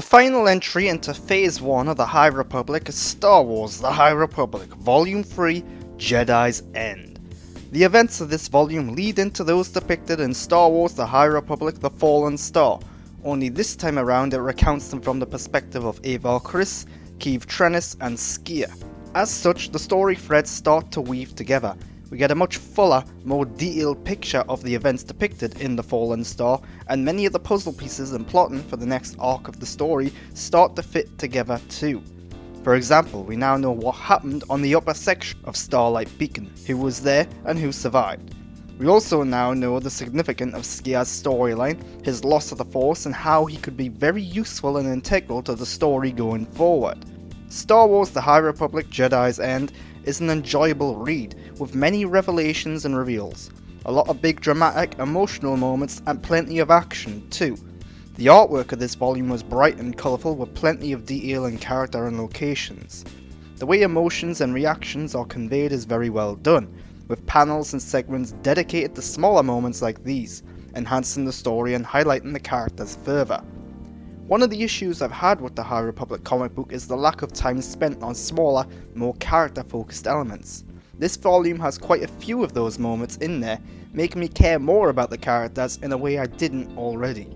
final entry into Phase 1 of the High Republic is Star Wars The High Republic, Volume 3, Jedi's End. The events of this volume lead into those depicted in Star Wars The High Republic The Fallen Star, only this time around it recounts them from the perspective of Avar Kriss, Keeve Trennis and Skier. As such, the story threads start to weave together. We get a much fuller, more detailed picture of the events depicted in The Fallen Star, and many of the puzzle pieces and plotting for the next arc of the story start to fit together too. For example, we now know what happened on the upper section of Starlight Beacon, who was there and who survived. We also now know the significance of Skier's storyline, his loss of the Force, and how he could be very useful and integral to the story going forward. Star Wars The High Republic Jedi's End is an enjoyable read, with many revelations and reveals, a lot of big dramatic, emotional moments and plenty of action too. The artwork of this volume was bright and colourful with plenty of detail in character and locations. The way emotions and reactions are conveyed is very well done, with panels and segments dedicated to smaller moments like these, enhancing the story and highlighting the characters further. One of the issues I've had with the High Republic comic book is the lack of time spent on smaller, more character-focused elements. This volume has quite a few of those moments in there, making me care more about the characters in a way I didn't already.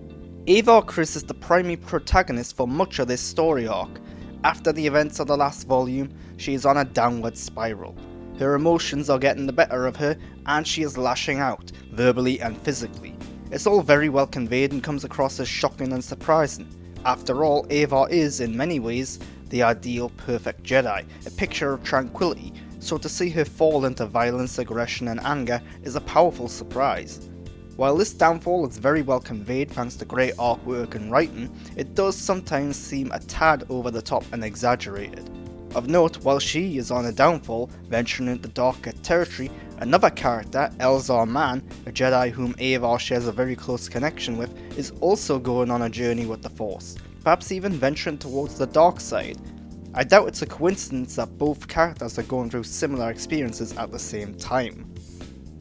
Avar Kriss is the primary protagonist for much of this story arc. After the events of the last volume, she is on a downward spiral. Her emotions are getting the better of her, and she is lashing out, verbally and physically. It's all very well conveyed and comes across as shocking and surprising. After all, Avar is, in many ways, the ideal perfect Jedi, a picture of tranquility, so to see her fall into violence, aggression and anger is a powerful surprise. While this downfall is very well conveyed thanks to great artwork and writing, it does sometimes seem a tad over the top and exaggerated. Of note, while she is on a downfall, venturing into darker territory, another character, Elzar Mann, a Jedi whom Avar shares a very close connection with, is also going on a journey with the Force, perhaps even venturing towards the dark side. I doubt it's a coincidence that both characters are going through similar experiences at the same time.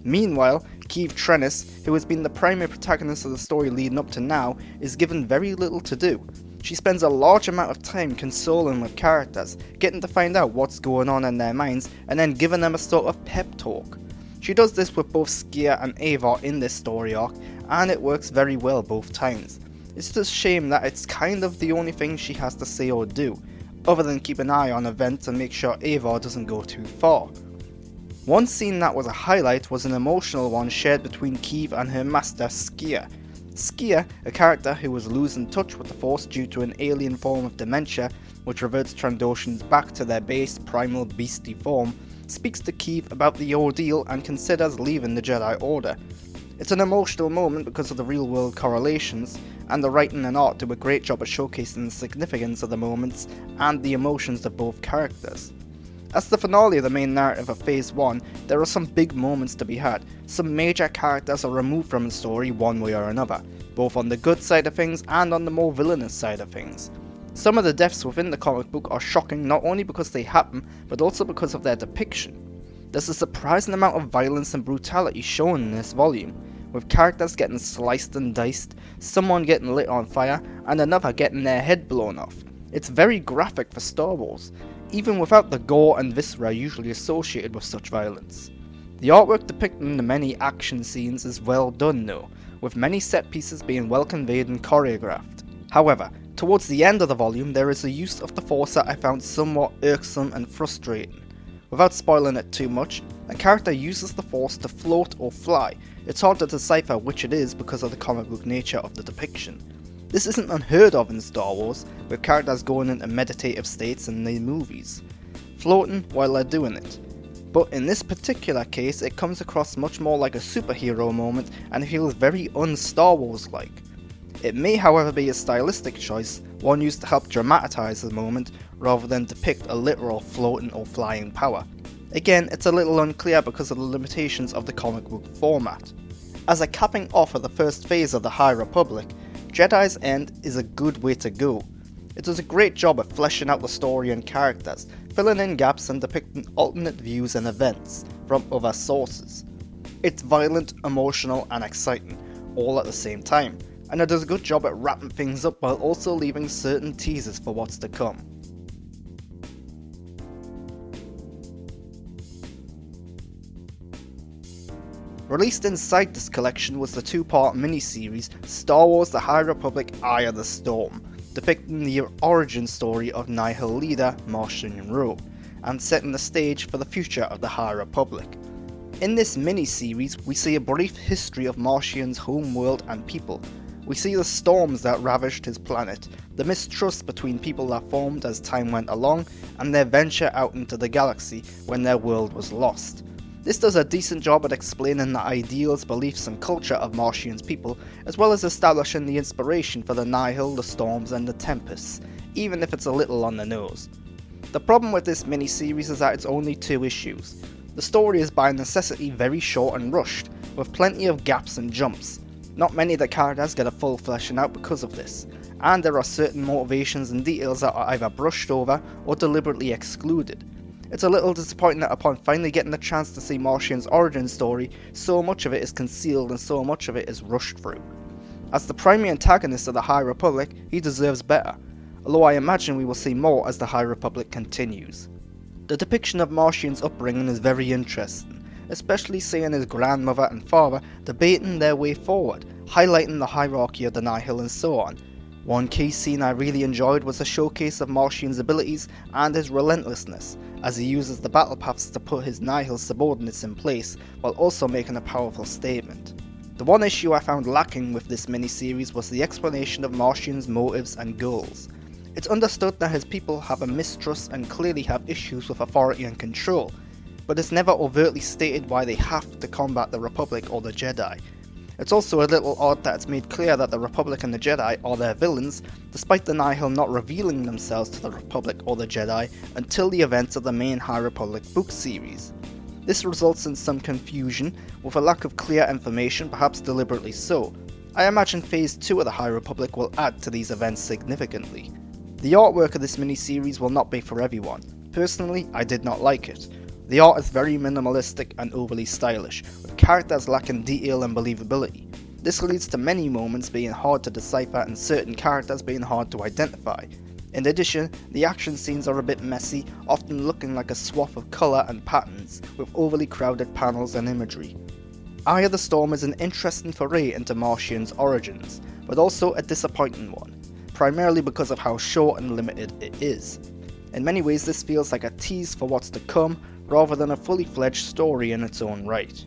Meanwhile, Keeve Trennis, who has been the primary protagonist of the story leading up to now, is given very little to do. She spends a large amount of time consoling with characters, getting to find out what's going on in their minds, and then giving them a sort of pep talk. She does this with both Skier and Avar in this story arc, and it works very well both times. It's just a shame that it's kind of the only thing she has to say or do, other than keep an eye on events and make sure Avar doesn't go too far. One scene that was a highlight was an emotional one shared between Keeve and her master Skier. Skier, a character who was losing touch with the Force due to an alien form of dementia, which reverts Trandoshans back to their base primal beastie form, speaks to Keeve about the ordeal and considers leaving the Jedi Order. It's an emotional moment because of the real world correlations, and the writing and art do a great job of showcasing the significance of the moments and the emotions of both characters. As the finale of the main narrative of Phase 1, there are some big moments to be had. Some major characters are removed from the story one way or another, both on the good side of things and on the more villainous side of things. Some of the deaths within the comic book are shocking not only because they happen, but also because of their depiction. There's a surprising amount of violence and brutality shown in this volume, with characters getting sliced and diced, someone getting lit on fire, and another getting their head blown off. It's very graphic for Star Wars, even without the gore and viscera usually associated with such violence. The artwork depicting the many action scenes is well done though, with many set pieces being well conveyed and choreographed. However, towards the end of the volume there is a use of the Force that I found somewhat irksome and frustrating. Without spoiling it too much, a character uses the Force to float or fly. It's hard to decipher which it is because of the comic book nature of the depiction. This isn't unheard of in Star Wars, with characters going into meditative states in the movies, floating while they're doing it. But in this particular case, it comes across much more like a superhero moment and feels very un-Star Wars-like. It may however be a stylistic choice, one used to help dramatise the moment rather than depict a literal floating or flying power. Again, it's a little unclear because of the limitations of the comic book format. As a capping off of the first phase of the High Republic, Jedi's End is a good way to go. It does a great job of fleshing out the story and characters, filling in gaps and depicting alternate views and events from other sources. It's violent, emotional and exciting, all at the same time, and it does a good job at wrapping things up while also leaving certain teasers for what's to come. Released inside this collection was the two-part miniseries Star Wars The High Republic Eye of the Storm, depicting the origin story of Nihil leader Marchion Ro, and setting the stage for the future of the High Republic. In this mini-series, we see a brief history of Marchion's home world and people. We see the storms that ravaged his planet, the mistrust between people that formed as time went along, and their venture out into the galaxy when their world was lost. This does a decent job at explaining the ideals, beliefs and culture of Marchion's people, as well as establishing the inspiration for the Nihil, the Storms and the Tempests, even if it's a little on the nose. The problem with this mini-series is that it's only 2 issues. The story is by necessity very short and rushed, with plenty of gaps and jumps. Not many of the characters get a full fleshing out because of this, and there are certain motivations and details that are either brushed over or deliberately excluded. It's a little disappointing that upon finally getting the chance to see Marchion's origin story, so much of it is concealed and so much of it is rushed through. As the primary antagonist of the High Republic, he deserves better, although I imagine we will see more as the High Republic continues. The depiction of Marchion's upbringing is very interesting, especially seeing his grandmother and father debating their way forward, highlighting the hierarchy of the Nihil and so on. One key scene I really enjoyed was a showcase of Marchion's abilities and his relentlessness, as he uses the battle paths to put his Nihil subordinates in place, while also making a powerful statement. The one issue I found lacking with this miniseries was the explanation of Marchion's motives and goals. It's understood that his people have a mistrust and clearly have issues with authority and control, but it's never overtly stated why they have to combat the Republic or the Jedi. It's also a little odd that it's made clear that the Republic and the Jedi are their villains, despite the Nihil not revealing themselves to the Republic or the Jedi until the events of the main High Republic book series. This results in some confusion, with a lack of clear information, perhaps deliberately so. I imagine Phase 2 of the High Republic will add to these events significantly. The artwork of this miniseries will not be for everyone. Personally, I did not like it. The art is very minimalistic and overly stylish, with characters lacking detail and believability. This leads to many moments being hard to decipher and certain characters being hard to identify. In addition, the action scenes are a bit messy, often looking like a swath of colour and patterns, with overly crowded panels and imagery. Eye of the Storm is an interesting foray into Marchion's origins, but also a disappointing one, primarily because of how short and limited it is. In many ways this feels like a tease for what's to come, rather than a fully fledged story in its own right.